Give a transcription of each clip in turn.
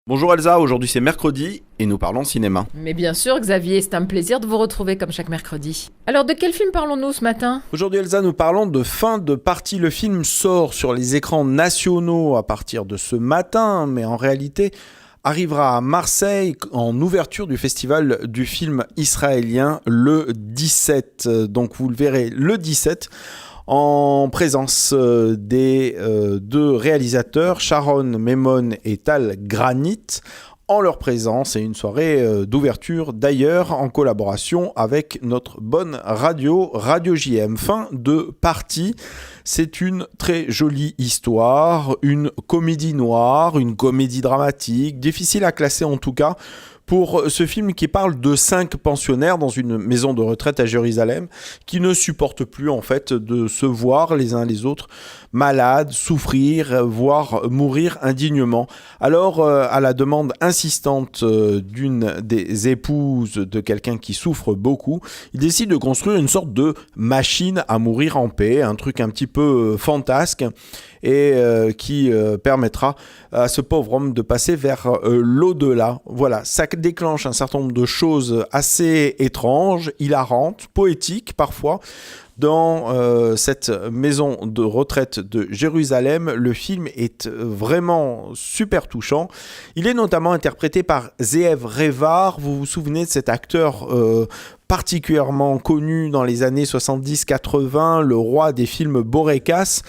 Bonjour Elsa, aujourd'hui c'est mercredi et nous parlons cinéma. Mais bien sûr, Xavier, c'est un plaisir de vous retrouver comme chaque mercredi. Alors, de quel film parlons-nous ce matin? Aujourd'hui Elsa, nous parlons de fin de partie. Le film sort sur les écrans nationaux à partir de ce matin, mais en réalité arrivera à Marseille en ouverture du festival du film israélien le 17. Donc vous le verrez le 17 en présence des deux réalisateurs, Sharon Memon et Tal Granit, en leur présence, et une soirée d'ouverture d'ailleurs en collaboration avec notre bonne Radio JM. Fin de partie, c'est une très jolie histoire, une comédie noire, une comédie dramatique, difficile à classer en tout cas, pour ce film qui parle de 5 pensionnaires dans une maison de retraite à Jérusalem qui ne supportent plus en fait de se voir les uns les autres malades, souffrir, voire mourir indignement. Alors, à la demande insistante d'une des épouses de quelqu'un qui souffre beaucoup, ils décident de construire une sorte de machine à mourir en paix, un truc un petit peu fantasque et qui permettra à ce pauvre homme de passer vers l'au-delà. Voilà, ça déclenche un certain nombre de choses assez étranges, hilarantes, poétiques parfois. Dans cette maison de retraite de Jérusalem, le film est vraiment super touchant. Il est notamment interprété par Zeev Revar. Vous vous souvenez de cet acteur particulièrement connu dans les années 70-80, le roi des films Borekas.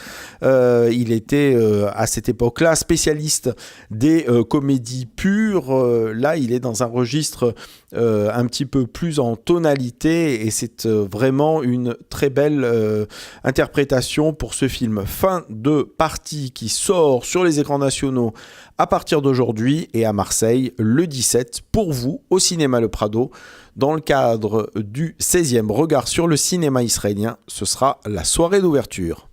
Il était à cette époque-là spécialiste des comédies pures. Là, il est dans un registre un petit peu plus en tonalité et c'est vraiment une très belle interprétation pour ce film. Fin de partie qui sort sur les écrans nationaux à partir d'aujourd'hui et à Marseille le 17 pour vous au cinéma Le Prado. Dans le cadre du 16e regard sur le cinéma israélien, ce sera la soirée d'ouverture.